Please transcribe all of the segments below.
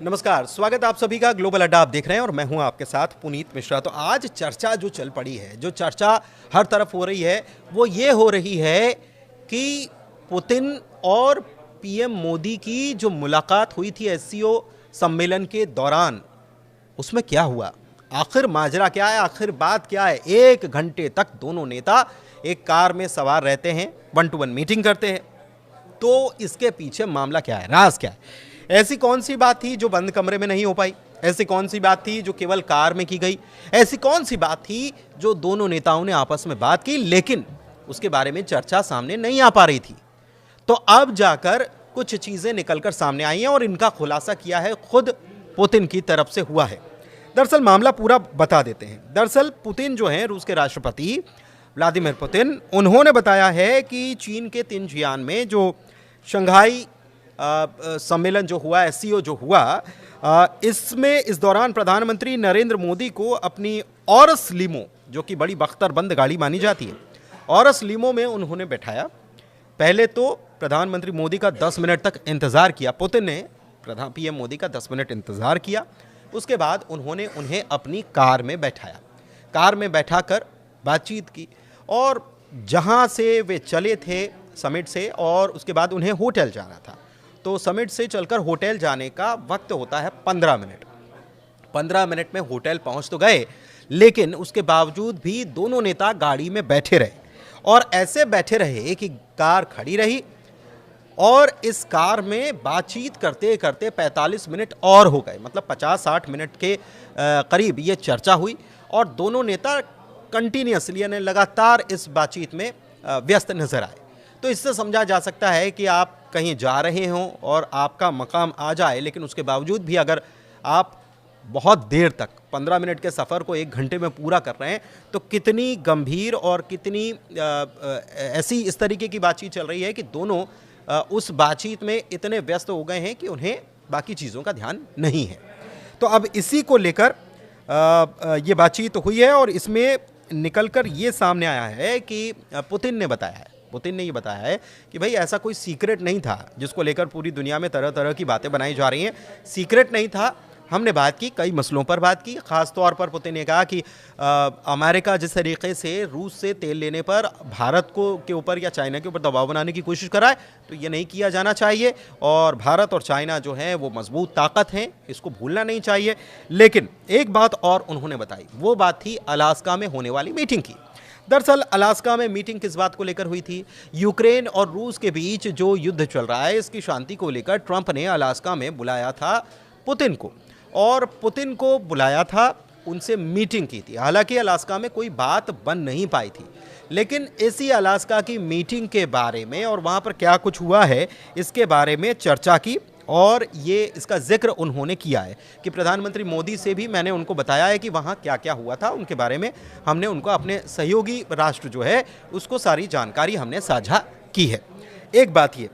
नमस्कार, स्वागत आप सभी का ग्लोबल अड्डा आप देख रहे हैं और मैं हूं आपके साथ पुनीत मिश्रा। तो आज चर्चा जो चल पड़ी है, जो चर्चा हर तरफ हो रही है, वो ये हो रही है कि पुतिन और पीएम मोदी की जो मुलाकात हुई थी एससीओ सम्मेलन के दौरान, उसमें क्या हुआ, आखिर माजरा क्या है, आखिर बात क्या है। 1 घंटे तक दोनों नेता एक कार में सवार रहते हैं, 1-to-1 मीटिंग करते हैं। तो इसके पीछे मामला क्या है, राज क्या है? ऐसी कौन सी बात थी जो बंद कमरे में नहीं हो पाई? ऐसी कौन सी बात थी जो केवल कार में की गई? ऐसी कौन सी बात थी जो दोनों नेताओं ने आपस में बात की लेकिन उसके बारे में चर्चा सामने नहीं आ पा रही थी? तो अब जाकर कुछ चीजें निकलकर सामने आई हैं और इनका खुलासा किया है खुद पुतिन की तरफ से हुआ है। दरअसल मामला पूरा बता देते हैं। दरअसल पुतिन जो हैं, रूस के राष्ट्रपति व्लादिमीर पुतिन, उन्होंने बताया है कि चीन के तिनजियान में जो शंघाई सम्मेलन जो हुआ, एससीओ जो हुआ, इसमें इस दौरान प्रधानमंत्री नरेंद्र मोदी को अपनी औरस लीमो, जो कि बड़ी बख्तरबंद गाड़ी मानी जाती है, औरस लीमो में उन्होंने बैठाया। पहले तो प्रधानमंत्री मोदी का 10 मिनट तक इंतज़ार किया, पुतिन ने पीएम मोदी का 10 मिनट इंतज़ार किया। उसके बाद उन्होंने उन्हें अपनी कार में बैठाया, कार में बैठाकर बातचीत की और जहाँ से वे चले थे समिट से, और उसके बाद उन्हें होटल जाना था। तो समिट से चलकर होटल जाने का वक्त होता है 15 मिनट। 15 मिनट में होटल पहुंच तो गए, लेकिन उसके बावजूद भी दोनों नेता गाड़ी में बैठे रहे और ऐसे बैठे रहे कि कार खड़ी रही और इस कार में बातचीत करते करते 45 मिनट और हो गए। मतलब 50-60 मिनट के करीब ये चर्चा हुई और दोनों नेता कंटिन्यूसली यानी लगातार इस बातचीत में व्यस्त नजर आए। तो इससे समझा जा सकता है कि आप कहीं जा रहे हों और आपका मकाम आ जाए, लेकिन उसके बावजूद भी अगर आप बहुत देर तक 15 मिनट के सफ़र को 1 घंटे में पूरा कर रहे हैं, तो कितनी गंभीर और कितनी ऐसी इस तरीके की बातचीत चल रही है कि दोनों उस बातचीत में इतने व्यस्त हो गए हैं कि उन्हें बाकी चीज़ों का ध्यान नहीं है। तो अब इसी को लेकर ये बातचीत हुई है और इसमें निकलकर ये सामने आया है कि पुतिन ने ये बताया है कि भाई ऐसा कोई सीक्रेट नहीं था जिसको लेकर पूरी दुनिया में तरह तरह की बातें बनाई जा रही हैं। सीक्रेट नहीं था, हमने बात की, कई मसलों पर बात की। ख़ास तौर पर पुतिन ने कहा कि अमेरिका जिस तरीके से रूस से तेल लेने पर भारत के ऊपर या चाइना के ऊपर दबाव बनाने की कोशिश कराए, तो ये नहीं किया जाना चाहिए और भारत और चाइना जो है वो मजबूत ताकत हैं, इसको भूलना नहीं चाहिए। लेकिन एक बात और उन्होंने बताई, वो बात थी अलास्का में होने वाली मीटिंग की। दरअसल अलास्का में मीटिंग किस बात को लेकर हुई थी? यूक्रेन और रूस के बीच जो युद्ध चल रहा है, इसकी शांति को लेकर ट्रंप ने अलास्का में बुलाया था पुतिन को और पुतिन को बुलाया था, उनसे मीटिंग की थी। हालांकि अलास्का में कोई बात बन नहीं पाई थी, लेकिन इसी अलास्का की मीटिंग के बारे में और वहाँ पर क्या कुछ हुआ है इसके बारे में चर्चा की और ये इसका जिक्र उन्होंने किया है कि प्रधानमंत्री मोदी से भी मैंने उनको बताया है कि वहाँ क्या क्या हुआ था, उनके बारे में हमने उनको, अपने सहयोगी राष्ट्र जो है उसको सारी जानकारी हमने साझा की है। एक बात ये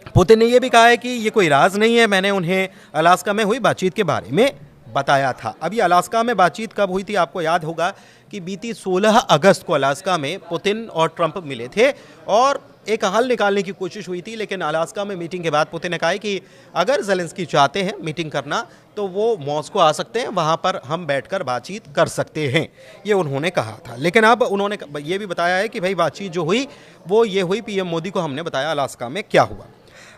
पुतिन ने यह भी कहा है कि ये कोई राज नहीं है, मैंने उन्हें अलास्का में हुई बातचीत के बारे में बताया था। अभी अलास्का में बातचीत कब हुई थी? आपको याद होगा कि बीती 16 अगस्त को अलास्का में पुतिन और ट्रंप मिले थे और एक हल निकालने की कोशिश हुई थी। लेकिन अलास्का में मीटिंग के बाद पुतिन ने कहा कि अगर ज़ेलेंस्की चाहते हैं मीटिंग करना तो वो मॉस्को आ सकते हैं, वहाँ पर हम बैठकर बातचीत कर सकते हैं, ये उन्होंने कहा था। लेकिन अब उन्होंने ये भी बताया है कि भाई बातचीत जो हुई वो ये हुई, पीएम मोदी को हमने बताया अलास्का में क्या हुआ।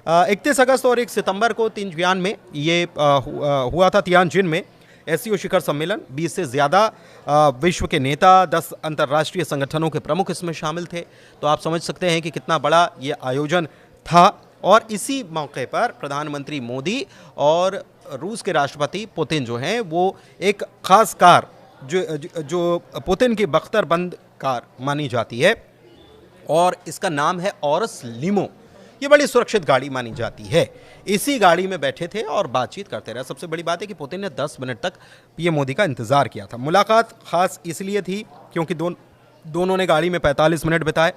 31 अगस्त और 1 सितंबर को तिनजियान में ये हुआ था, तियानजिन में एससीओ शिखर सम्मेलन। 20 से ज़्यादा विश्व के नेता, 10 अंतर्राष्ट्रीय संगठनों के प्रमुख इसमें शामिल थे। तो आप समझ सकते हैं कि कितना बड़ा ये आयोजन था और इसी मौके पर प्रधानमंत्री मोदी और रूस के राष्ट्रपति पुतिन जो हैं वो एक ख़ास कार जो पुतिन की बख्तरबंद कार मानी जाती है और इसका नाम है औरस लीमो, ये बड़ी सुरक्षित गाड़ी मानी जाती है, इसी गाड़ी में बैठे थे और बातचीत करते रहे। सबसे बड़ी बात है कि पुतिन ने 10 मिनट तक पीएम मोदी का इंतज़ार किया था। मुलाकात खास इसलिए थी क्योंकि दोनों ने गाड़ी में 45 मिनट बिताए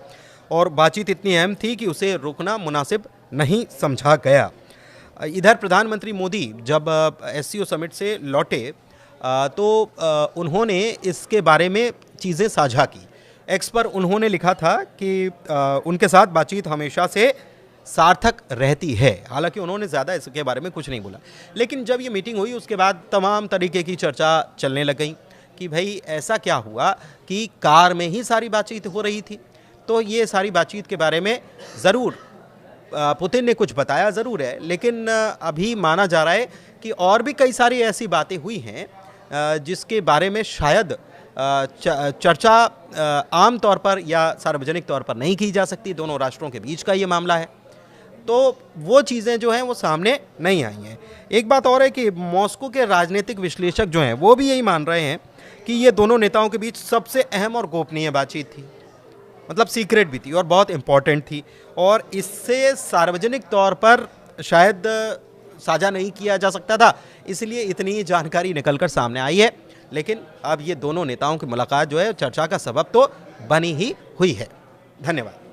और बातचीत इतनी अहम थी कि उसे रोकना मुनासिब नहीं समझा गया। इधर प्रधानमंत्री मोदी जब एससीओ समिट से लौटे तो उन्होंने इसके बारे में चीज़ें साझा की। एक्स पर उन्होंने लिखा था कि उनके साथ बातचीत हमेशा से सार्थक रहती है। हालांकि उन्होंने ज़्यादा इसके बारे में कुछ नहीं बोला, लेकिन जब ये मीटिंग हुई उसके बाद तमाम तरीके की चर्चा चलने लग गई कि भाई ऐसा क्या हुआ कि कार में ही सारी बातचीत हो रही थी। तो ये सारी बातचीत के बारे में ज़रूर पुतिन ने कुछ बताया ज़रूर है, लेकिन अभी माना जा रहा है कि और भी कई सारी ऐसी बातें हुई हैं जिसके बारे में शायद चर्चा आम तौर पर या सार्वजनिक तौर पर नहीं की जा सकती। दोनों राष्ट्रों के बीच का ये मामला है, तो वो चीज़ें जो हैं वो सामने नहीं आई हैं। एक बात और है कि मॉस्को के राजनीतिक विश्लेषक जो हैं वो भी यही मान रहे हैं कि ये दोनों नेताओं के बीच सबसे अहम और गोपनीय बातचीत थी, मतलब सीक्रेट भी थी और बहुत इम्पॉर्टेंट थी, और इससे सार्वजनिक तौर पर शायद साझा नहीं किया जा सकता था, इसलिए इतनी जानकारी निकलकर सामने आई है। लेकिन अब ये दोनों नेताओं की मुलाकात जो है चर्चा का सबब तो बनी ही हुई है। धन्यवाद।